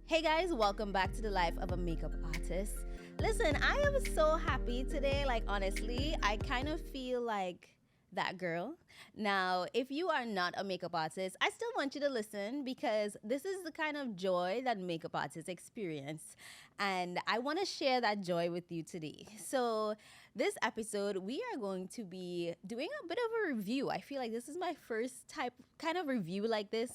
Hey guys, welcome back to the life of a makeup artist. Listen, I am so happy today. Like, honestly, I kind of feel like that girl. Now, if you are not a makeup artist, I still want you to listen because this is the kind of joy that makeup artists experience. And I want to share that joy with you today. So, this episode, we are going to be doing a bit of a review. I feel like this is my first type kind of review like this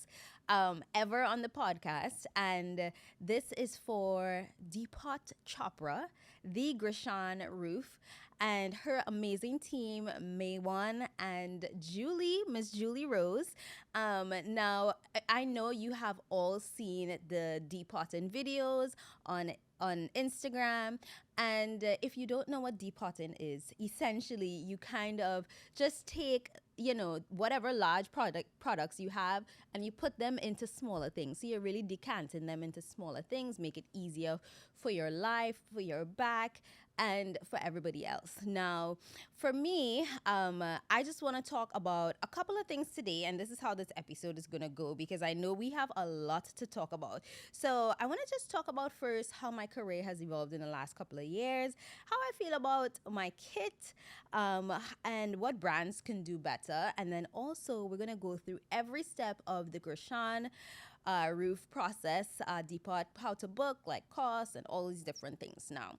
ever on the podcast. And this is for Depot Chopra, the Grishan Roof, and her amazing team, Maywan and Julie, Miss Julie Rose. Now, I know you have all seen the depotting videos on Instagram. And if you don't know what depotting is, essentially you kind of just take whatever large products you have and you put them into smaller things. So you're really decanting them into smaller things, make it easier for your life, for your back, and for everybody else. Now, for me, I just want to talk about a couple of things today, and this is how this episode is going to go because I know we have a lot to talk about. So, I want to just talk about first how my career has evolved in the last couple of years, how I feel about my kit, and what brands can do better. And then also, we're going to go through every step of the Grishan roof process, depot, how to book, like costs, and all these different things. Now,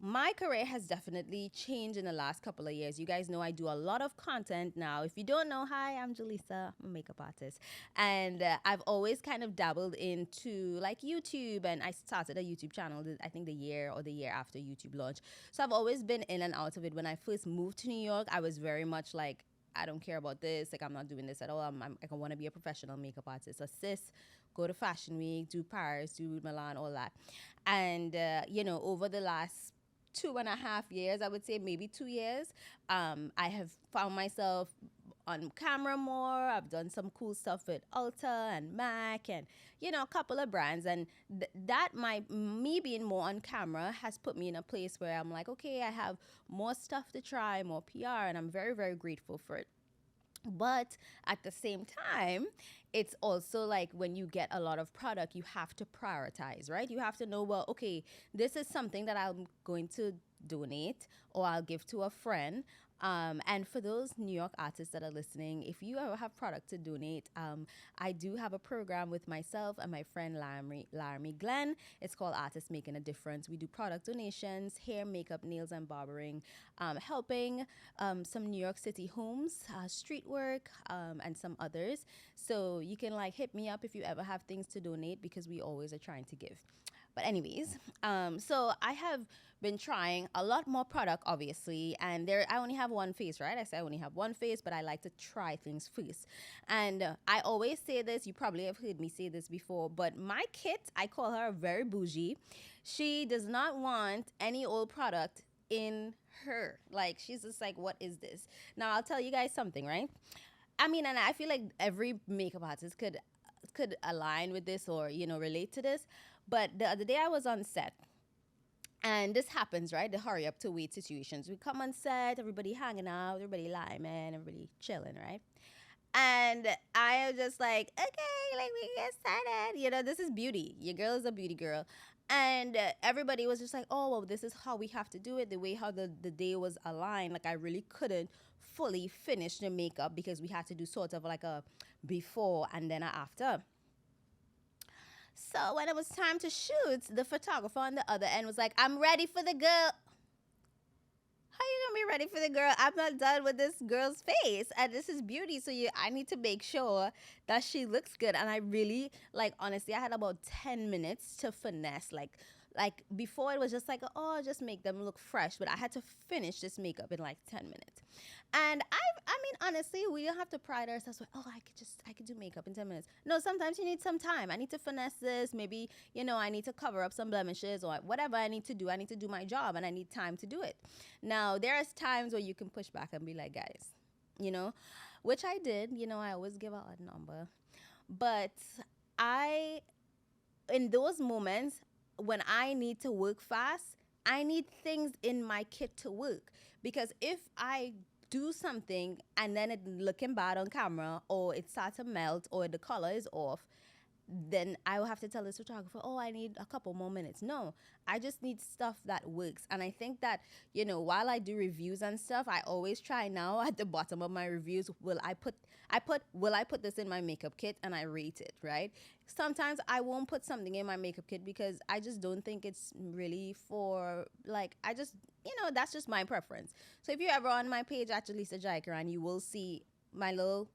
my career has definitely changed in the last couple of years. You guys know I do a lot of content now. If you don't know, hi, I'm Jaleesa. I'm a makeup artist. And I've always kind of dabbled into like YouTube, and I started a YouTube channel, I think the year or the year after YouTube launched. So I've always been in and out of it. When I first moved to New York, I was very much like, I don't care about this. Like, I'm not doing this at all. I want to be a professional makeup artist. Assist, go to Fashion Week, do Paris, do Milan, all that. And, over the last 2.5 years, I would say maybe 2 years, I have found myself on camera more. I've done some cool stuff with Ulta and MAC and, a couple of brands. And me being more on camera has put me in a place where I'm like, okay, I have more stuff to try, more PR, and I'm very, very grateful for it. But at the same time, it's also like when you get a lot of product, you have to prioritize, right? You have to know, well, okay, this is something that I'm going to donate or I'll give to a friend. And for those New York artists that are listening, if you ever have product to donate, I do have a program with myself and my friend Laramie Glenn. It's called Artists Making a Difference. We do product donations, hair, makeup, nails, and barbering, helping some New York City homes, street work, and some others. So you can like hit me up if you ever have things to donate because we always are trying to give. But anyways, so I have been trying a lot more product, obviously, and I only have one face, right? I say I only have one face, but I like to try things first. And I always say this, you probably have heard me say this before, but my kit, I call her very bougie. She does not want any old product in her. Like, she's just like, what is this? Now, I'll tell you guys something, right? I mean, and I feel like every makeup artist could align with this or, relate to this. But the other day I was on set, and this happens, right? The hurry up to wait situations. We come on set, everybody hanging out, everybody liming, everybody chilling, right? And I am just like, okay, like we get started. This is beauty. Your girl is a beauty girl. And everybody was just like, oh, well, this is how we have to do it. The way how the day was aligned. Like, I really couldn't fully finish the makeup because we had to do sort of like a before and then a after. So when it was time to shoot, the photographer on the other end was like, I'm ready for the girl. How you gonna be ready for the girl? I'm not done with this girl's face, and this is beauty. So I need to make sure that she looks good. And I really, like, honestly, I had about 10 minutes to finesse, like before it was just like, oh, just make them look fresh, but I had to finish this makeup in like 10 minutes. And I mean, honestly, we don't have to pride ourselves with, oh, I could do makeup in 10 minutes. No, sometimes you need some time. I need to finesse this. Maybe, I need to cover up some blemishes or whatever I need to do. I need to do my job and I need time to do it. Now, there's times where you can push back and be like, guys, which I did. I always give out a number. But in those moments, when I need to work fast, I need things in my kit to work. Because if I do something and then it looking bad on camera or it starts to melt or the color is off, then I will have to tell this photographer, oh, I need a couple more minutes. No, I just need stuff that works. And I think that, while I do reviews and stuff, I always try now at the bottom of my reviews, will I put this in my makeup kit, and I rate it, right? Sometimes I won't put something in my makeup kit because I just don't think it's really for, like, that's just my preference. So if you're ever on my page at Jaleesa Jaikaran, you will see my little,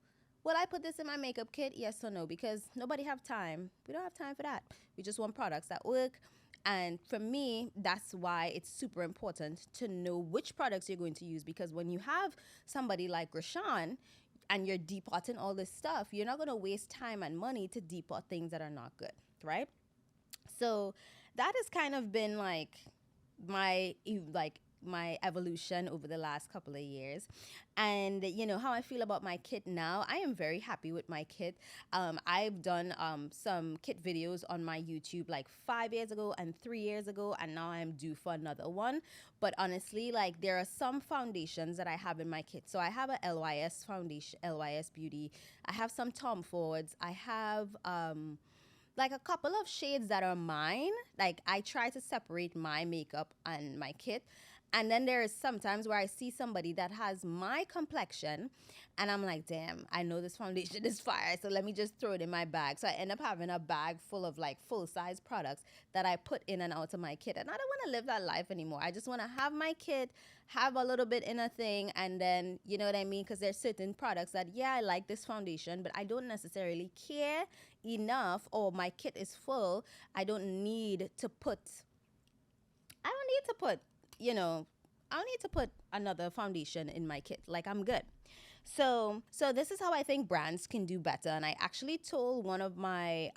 will I put this in my makeup kit? Yes or no? Because nobody have time. We don't have time for that. We just want products that work. And for me, that's why it's super important to know which products you're going to use. Because when you have somebody like Grishan and you're depotting all this stuff, you're not going to waste time and money to depot things that are not good, right? So that has kind of been my evolution over the last couple of years. And how I feel about my kit now, I am very happy with my kit. I've done some kit videos on my YouTube like 5 years ago and 3 years ago, and now I'm due for another one. But honestly, like, there are some foundations that I have in my kit. So I have a LYS foundation, LYS Beauty. I have some Tom Fords. I have like a couple of shades that are mine. Like, I try to separate my makeup and my kit. And then there is sometimes where I see somebody that has my complexion, and I'm like, damn, I know this foundation is fire, so let me just throw it in my bag. So I end up having a bag full of like full size products that I put in and out of my kit. And I don't want to live that life anymore. I just want to have my kit, have a little bit in a thing, and then, you know what I mean? Because there's certain products that, yeah, I like this foundation, but I don't necessarily care enough, or my kit is full. I don't need to put, you know, I don't need to put another foundation in my kit. Like, I'm good. So this is how I think brands can do better. And I actually told one of my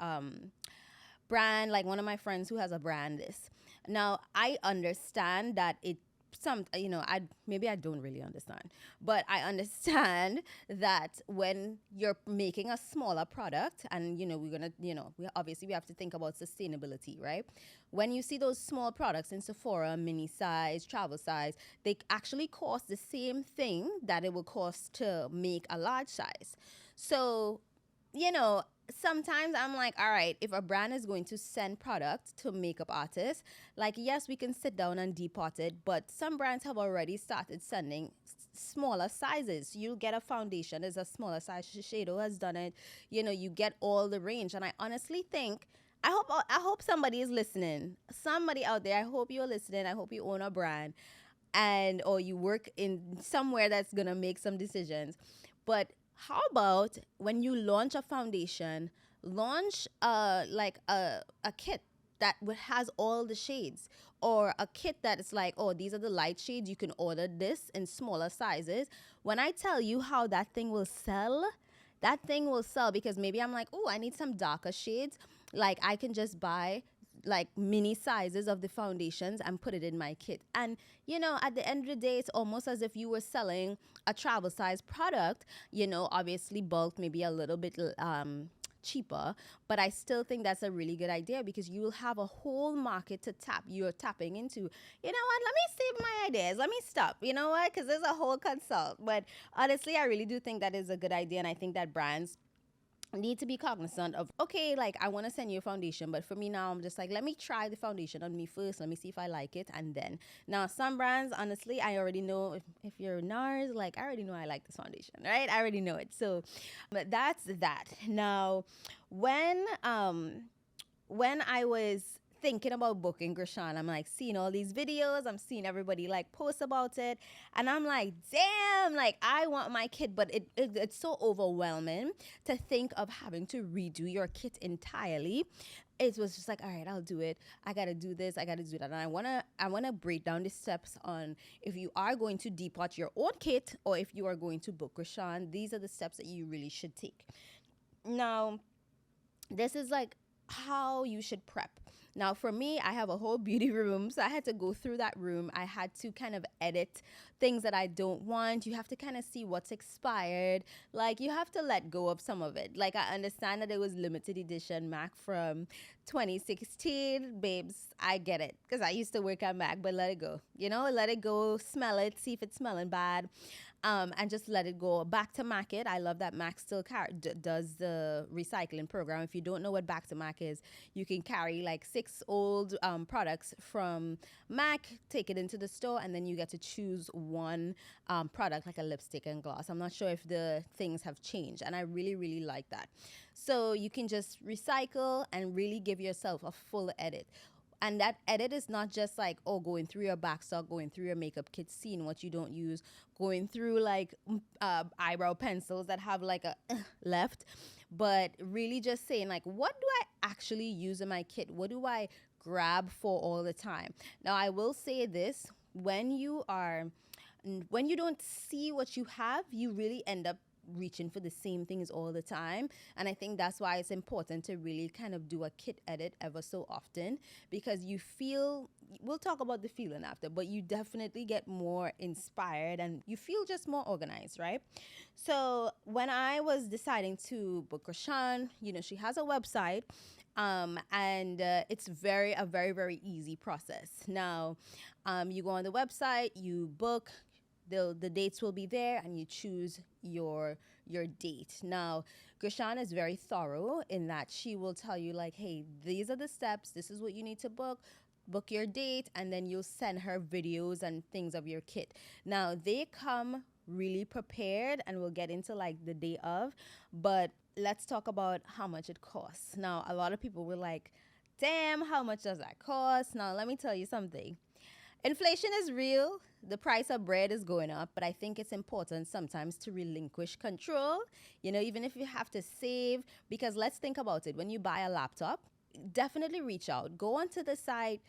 one of my friends who has a brand this. Now, I understand that I don't really understand, but I understand that when you're making a smaller product, and we're gonna, we have to think about sustainability, right? When you see those small products in Sephora, mini size, travel size, they actually cost the same thing that it will cost to make a large size. So, you know, sometimes I'm like, all right, if a brand is going to send product to makeup artists, like, yes, we can sit down and depot it, but some brands have already started sending smaller sizes. You get a foundation, there's a smaller size. Shiseido has done it. You get all the range. And I honestly think, I hope somebody is listening. Somebody out there, I hope you're listening. I hope you own a brand, and or you work in somewhere that's gonna make some decisions. But how about when you launch a foundation, launch a kit that has all the shades, or a kit that is like, oh, these are the light shades, you can order this in smaller sizes. When I tell you how that thing will sell, because maybe I'm like, oh, I need some darker shades. Like, I can just buy like mini sizes of the foundations and put it in my kit. And at the end of the day, it's almost as if you were selling a travel size product. Obviously bulk maybe a little bit cheaper, but I still think that's a really good idea, because you will have a whole market to tap. You're tapping into. You know what? Let me save my ideas. Let me stop. You know what? Because there's a whole consult. But honestly, I really do think that is a good idea, and I think that brands need to be cognizant of, okay, like, I want to send you a foundation, but for me now, I'm just like, let me try the foundation on me first, let me see if I like it. And then, now, some brands, honestly, I already know, if you're NARS, like, I already know I like this foundation, right? I already know it. So but that's that. Now, when I was thinking about booking Grishan, I'm like seeing all these videos, I'm seeing everybody like post about it, and I'm like, damn, like, I want my kit, but it's so overwhelming to think of having to redo your kit entirely. It was just like, all right, I'll do it. I gotta do this, I gotta do that. And I wanna break down the steps on, if you are going to depot your own kit, or if you are going to book Grishan, these are the steps that you really should take. Now, this is like how you should prep. Now, for me, I have a whole beauty room, so I had to go through that room. I had to kind of edit things that I don't want. You have to kind of see what's expired. Like, you have to let go of some of it. Like, I understand that it was limited edition MAC from 2016. Babes, I get it, because I used to work at MAC, but let it go. Let it go, smell it, see if it's smelling bad. and just let it go back to Mac it. I love that Mac still does the recycling program. If you don't know what back to Mac is, you can carry like six old products from Mac, take it into the store, and then you get to choose one product like a lipstick and gloss. I'm not sure if the things have changed, and I really, really like that. So you can just recycle and really give yourself a full edit. And that edit is not just like, oh, going through your back stock, going through your makeup kit, seeing what you don't use, going through like eyebrow pencils that have like a left, but really just saying like, what do I actually use in my kit? What do I grab for all the time? Now, I will say this, when you don't see what you have, you really end up reaching for the same things all the time. And I think that's why it's important to really kind of do a kit edit ever so often, because you feel, we'll talk about the feeling after, but you definitely get more inspired and you feel just more organized, right? So when I was deciding to book Grishan, she has a website, and it's a very, very easy process. Now, you go on the website, you book, the dates will be there, and you choose your date. Now, Grishan is very thorough in that she will tell you like, hey, these are the steps, this is what you need to book your date, and then you'll send her videos and things of your kit. Now, they come really prepared, and we'll get into like the day of, but let's talk about how much it costs. Now, a lot of people were like, damn, how much does that cost? Now, let me tell you something. Inflation is real. The price of bread is going up, but I think it's important sometimes to relinquish control, even if you have to save, because let's think about it. When you buy a laptop, definitely reach out, go onto the site,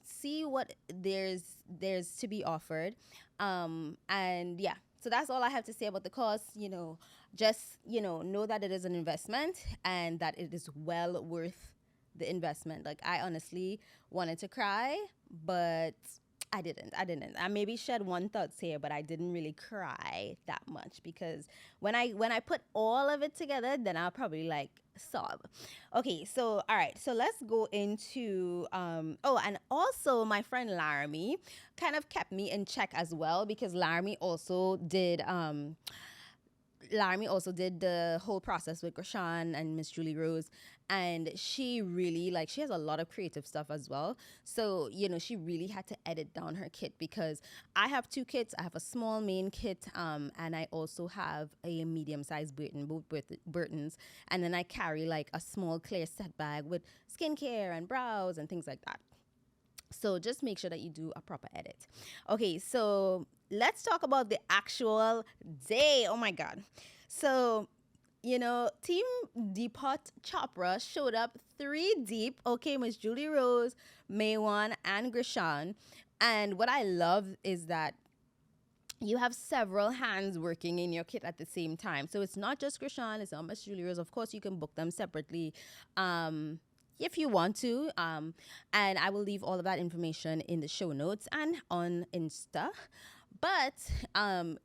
see what there's to be offered. And yeah, so that's all I have to say about the cost. Just, know that it is an investment and that it is well worth the investment. Like, I honestly wanted to cry, but I didn't. I maybe shed one thoughts here, but I didn't really cry that much, because when I put all of it together, then I'll probably like sob. Okay, so all right, so let's go into oh, and also my friend Laramie kind of kept me in check as well, because Laramie also did the whole process with Grishan and Miss Julie Rose, and she really she has a lot of creative stuff as well. So she really had to edit down her kit, because I have two kits. I have a small main kit, and I also have a medium-sized Burton, both Burtons, and then I carry like a small clear set bag with skincare and brows and things like that. So just make sure that you do a proper edit. Okay, so let's talk about the actual day. Oh my God. So, Team Depot Chopra showed up 3 deep. Okay, Miss Julie Rose, Maywan, and Grishan. And what I love is that you have several hands working in your kit at the same time. So it's not just Grishan, it's not Miss Julie Rose. Of course, you can book them separately. If you want to, and I will leave all of that information in the show notes and on Insta. But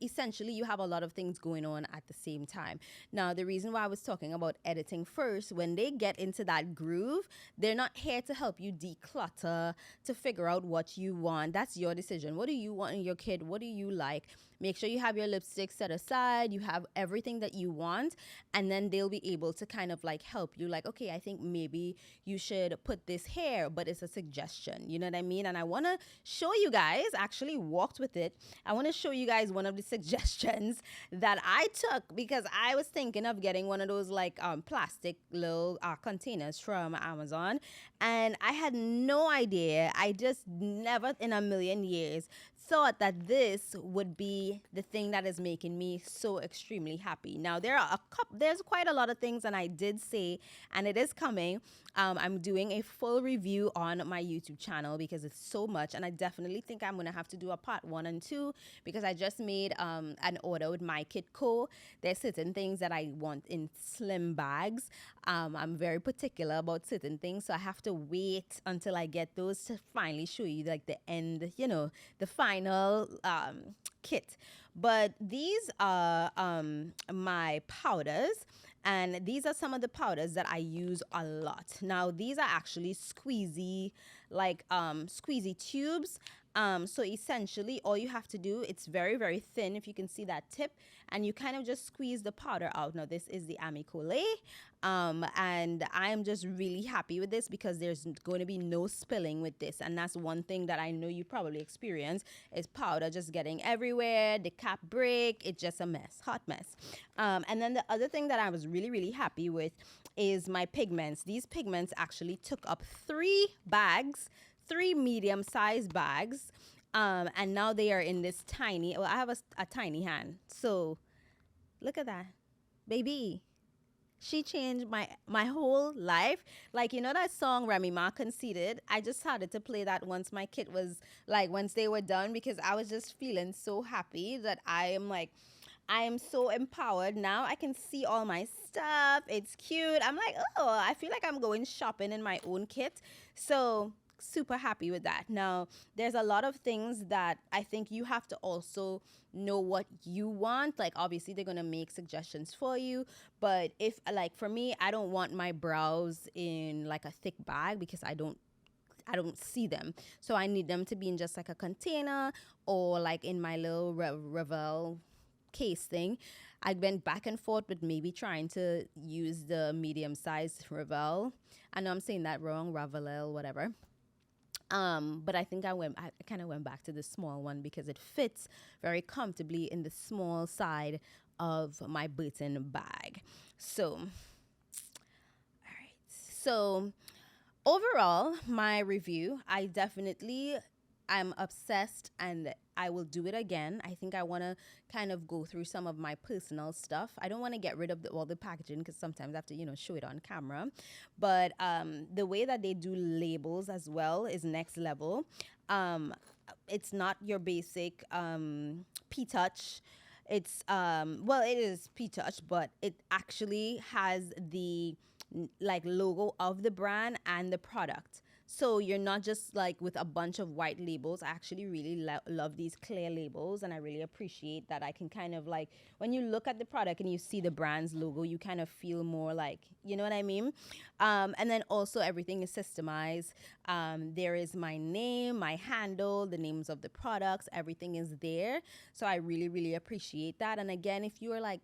essentially, you have a lot of things going on at the same time. Now, the reason why I was talking about editing first, when they get into that groove, they're not here to help you declutter, to figure out what you want. That's your decision. What do you want in your kit? What do you like? Make sure you have your lipstick set aside. You have everything that you want. And then they'll be able to kind of like help you. Like, okay, I think maybe you should put this here, but it's a suggestion. You know what I mean? And I want to show you guys, actually walked with it. I want to show you guys one of the suggestions that I took, because I was thinking of getting one of those like plastic little containers from Amazon. And I had no idea. I just never in a million years thought that this would be the thing that is making me so extremely happy. Now, there's quite a lot of things, and I did say, and it is coming. I'm doing a full review on my YouTube channel, because it's so much, and I definitely think I'm gonna have to do a part 1 and 2, because I just made an order with My Kit Co. There's certain things that I want in slim bags. I'm very particular about certain things, so I have to wait until I get those to finally show you like the end, the final kit. But these are my powders, and these are some of the powders that I use a lot. Now, these are actually squeezy tubes. So essentially, all you have to do, it's very, very thin, if you can see that tip, and you kind of just squeeze the powder out. Now, this is the amicole, and I am just really happy with this because there's going to be no spilling with this, and that's one thing that I know you probably experience is powder just getting everywhere, the cap break, it's just a mess, hot mess. And then the other thing that I was really, really happy with is my pigments. These pigments actually took up 3 bags, 3 medium-sized bags, and now they are in this tiny. Well, I have a tiny hand, so look at that, baby. She changed my whole life. Like, you know that song Remy Ma conceded? I just started to play that once my kit was like, once they were done, because I was just feeling so happy that I am so empowered now. I can see all my stuff. It's cute. I'm like, oh, I feel like I'm going shopping in my own kit. So super happy with that. Now, there's a lot of things that I think you have to also know what you want. Like, obviously, they're going to make suggestions for you. But if, like, for me, I don't want my brows in like a thick bag because I don't see them. So I need them to be in just like a container or like in my little Revel case thing. I went back and forth with maybe trying to use the medium-sized Revel. I know I'm saying that wrong, Ravelel, whatever. But I think I kind of went back to the small one because it fits very comfortably in the small side of my Burton bag. So, all right. So, overall, my review, I'm obsessed and I will do it again. I think I want to kind of go through some of my personal stuff. I don't want to get rid of all the packaging because sometimes I have to, show it on camera. But the way that they do labels as well is next level. It's not your basic P-Touch. It's, it is P-Touch, but it actually has the like logo of the brand and the product. So you're not just like with a bunch of white labels. I actually really love these clear labels, and I really appreciate that I can kind of like, when you look at the product and you see the brand's logo, you kind of feel more like, you know what I mean? And then also everything is systemized. There is my name, my handle, the names of the products, everything is there. So I really, really appreciate that. And again, if you are like,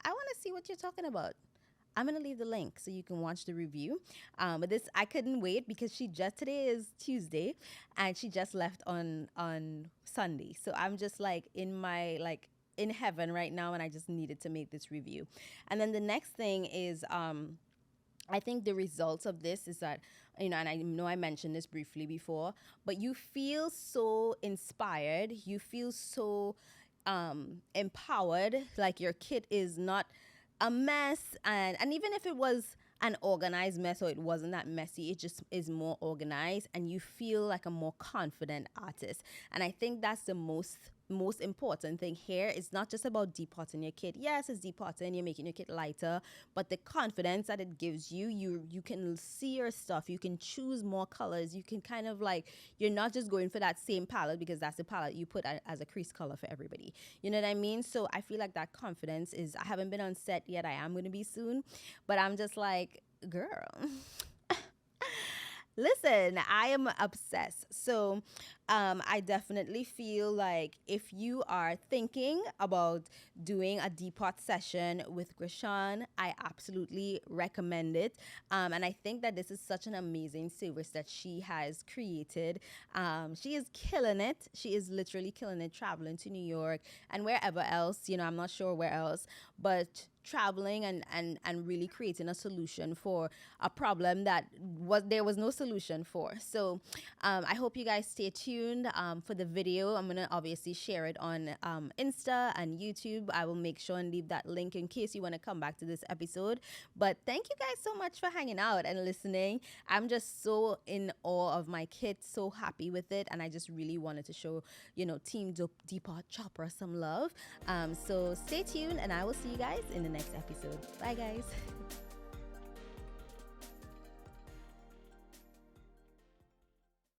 I want to see what you're talking about, I'm going to leave the link so you can watch the review. But this, I couldn't wait because today is Tuesday and she just left on Sunday. So I'm just like in heaven right now, and I just needed to make this review. And then the next thing is, I think the results of this is that, and I know I mentioned this briefly before, but you feel so inspired. You feel so empowered, like your kit is not a mess, and even if it was an organized mess or it wasn't that messy, it just is more organized and you feel like a more confident artist. And I think that's the most important thing here. It's not just about depotting your kit. Yes, it's depotting, you're making your kit lighter, but the confidence that it gives you, you can see your stuff, you can choose more colors, you can kind of like, you're not just going for that same palette because that's the palette you put as a crease color for everybody. You know what I mean? So I feel like that confidence is, I haven't been on set yet, I am going to be soon, but I'm just like, girl. Listen, I am obsessed. So I definitely feel like if you are thinking about doing a depot session with Grishan, I absolutely recommend it. And I think that this is such an amazing service that she has created. She is killing it. She is literally killing it, traveling to New York and wherever else. I'm not sure where else, but traveling and really creating a solution for a problem that there was no solution for. So I hope you guys stay tuned for the video. I'm gonna obviously share it on Insta and YouTube. I will make sure and leave that link in case you want to come back to this episode. But thank you guys so much for hanging out and listening. I'm just so in awe of my kit, so happy with it, and I just really wanted to show Team Depot Chopra some love. So stay tuned, and I will see you guys in the next episode. Bye, guys.